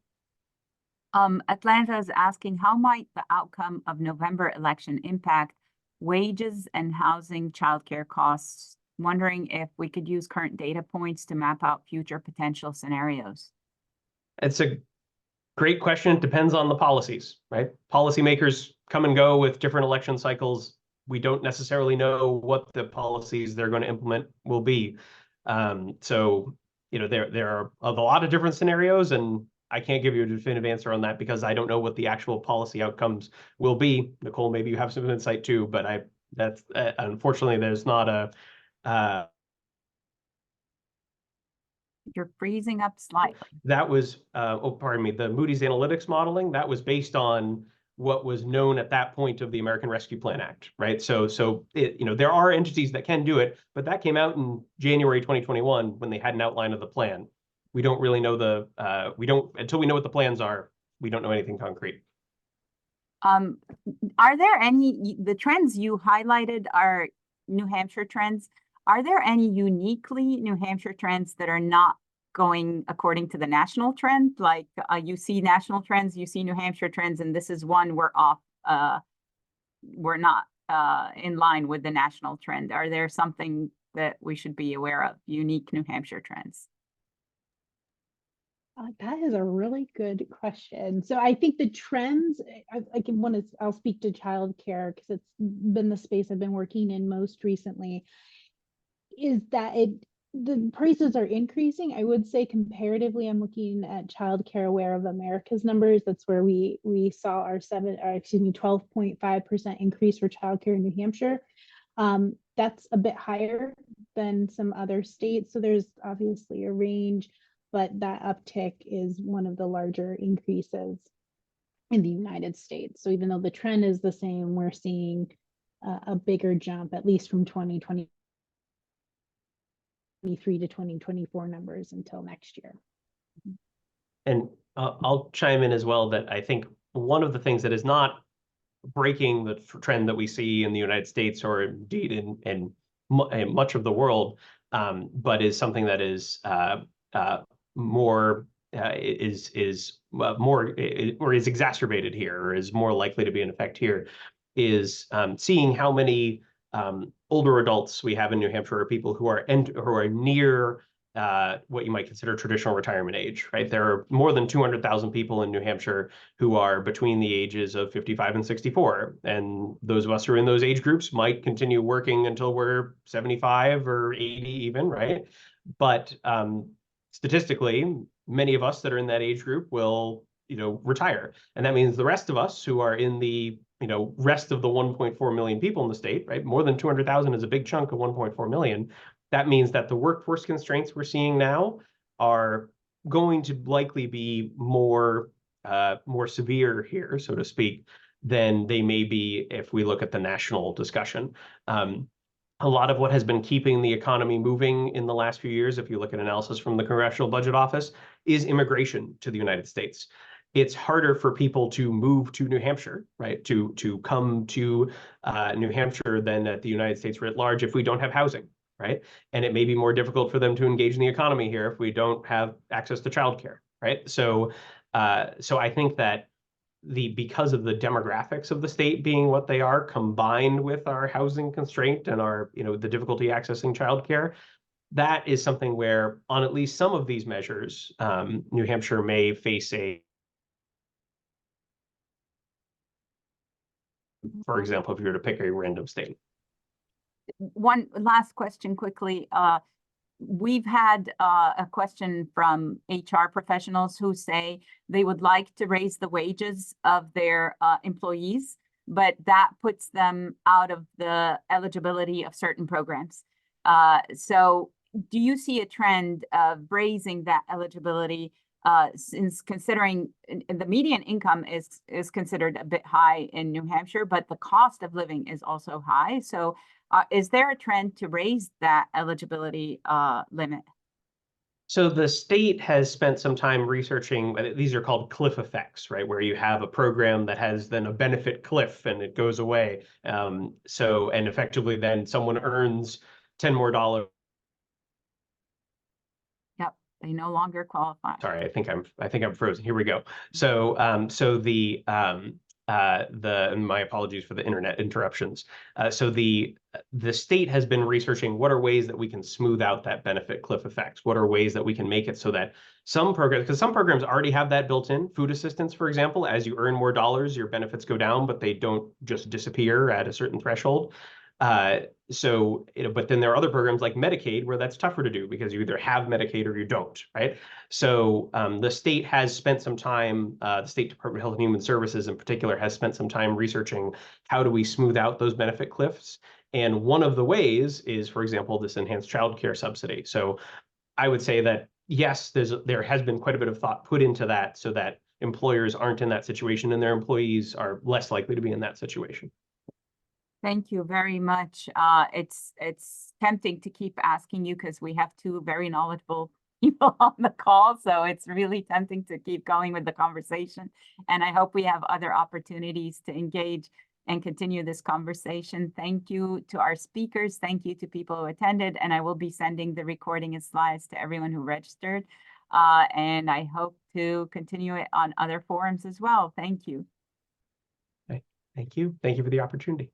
Atlanta is asking, how might the outcome of November election impact wages and housing childcare costs? Wondering if we could use current data points to map out future potential scenarios. It's a great question. It depends on the policies, right? Policymakers come and go with different election cycles. We don't necessarily know what the policies they're going to implement will be. So, there are a lot of different scenarios, and I can't give you a definitive answer on that because I don't know what the actual policy outcomes will be. Nicole, maybe you have some insight too, but that's unfortunately there's not a. You're freezing up slightly. That was, pardon me, the Moody's Analytics modeling, that was based on what was known at that point of the American Rescue Plan Act, right? So there are entities that can do it, but that came out in January 2021 when they had an outline of the plan. We don't really know until we know what the plans are, we don't know anything concrete. Are there the trends you highlighted are New Hampshire trends? Are there any uniquely New Hampshire trends that are not going according to the national trend? Like you see national trends, you see New Hampshire trends, and this is one we're off. We're not in line with the national trend. Are there something that we should be aware of, unique New Hampshire trends? That is a really good question. So I think the trends, I'll speak to childcare because it's been the space I've been working in most recently, is that the prices are increasing. I would say comparatively, I'm looking at Childcare Aware of America's numbers. That's where we saw our 12.5% increase for childcare in New Hampshire. That's a bit higher than some other states. So there's obviously a range, but that uptick is one of the larger increases in the United States. So even though the trend is the same, we're seeing a bigger jump, at least from 2023 to 2024 numbers until next year. And I'll chime in as well that I think one of the things that is not breaking the trend that we see in the United States or indeed in much of the world, but is something that is more exacerbated here, or is more likely to be in effect here, is seeing how many older adults we have in New Hampshire, or people who are near what you might consider traditional retirement age, right? There are more than 200,000 people in New Hampshire who are between the ages of 55 and 64. And those of us who are in those age groups might continue working until we're 75 or 80 even, right? But statistically, many of us that are in that age group will, retire. And that means the rest of us who are in the, rest of the 1.4 million people in the state, right? More than 200,000 is a big chunk of 1.4 million. That means that the workforce constraints we're seeing now are going to likely be more severe here, so to speak, than they may be if we look at the national discussion. A lot of what has been keeping the economy moving in the last few years, if you look at analysis from the Congressional Budget Office, is immigration to the United States. It's harder for people to move to New Hampshire, right? To come to New Hampshire than at the United States writ large if we don't have housing, right? And it may be more difficult for them to engage in the economy here if we don't have access to childcare, right? So I think that because of the demographics of the state being what they are, combined with our housing constraint and our, the difficulty accessing childcare, that is something where on at least some of these measures, New Hampshire may face for example, if you were to pick a random state. One last question quickly. we've had a question from HR professionals who say they would like to raise the wages of their employees, but that puts them out of the eligibility of certain programs. So do you see a trend of raising that eligibility, since considering the median income is considered a bit high in New Hampshire, but the cost of living is also high? So is there a trend to raise that eligibility limit? So the state has spent some time researching, these are called cliff effects, right? Where you have a program that has then a benefit cliff and it goes away. And effectively then someone earns $10 more. Yep, they no longer qualify. Sorry, I think I'm frozen. Here we go. So my apologies for the internet interruptions. So the state has been researching what are ways that we can smooth out that benefit cliff effect. What are ways that we can make it so that some programs, because some programs already have that built in, food assistance, for example, as you earn more dollars, your benefits go down, but they don't just disappear at a certain threshold. But then there are other programs like Medicaid where that's tougher to do because you either have Medicaid or you don't, right? So the state has spent some time, the State Department of Health and Human Services in particular has spent some time researching how do we smooth out those benefit cliffs. And one of the ways is, for example, this enhanced child care subsidy. So I would say that, yes, there has been quite a bit of thought put into that so that employers aren't in that situation and their employees are less likely to be in that situation. Thank you very much. It's tempting to keep asking you because we have two very knowledgeable people on the call, so it's really tempting to keep going with the conversation. And I hope we have other opportunities to engage and continue this conversation. Thank you to our speakers. Thank you to people who attended, and I will be sending the recording and slides to everyone who registered. And I hope to continue it on other forums as well. Thank you. Thank you. Thank you for the opportunity.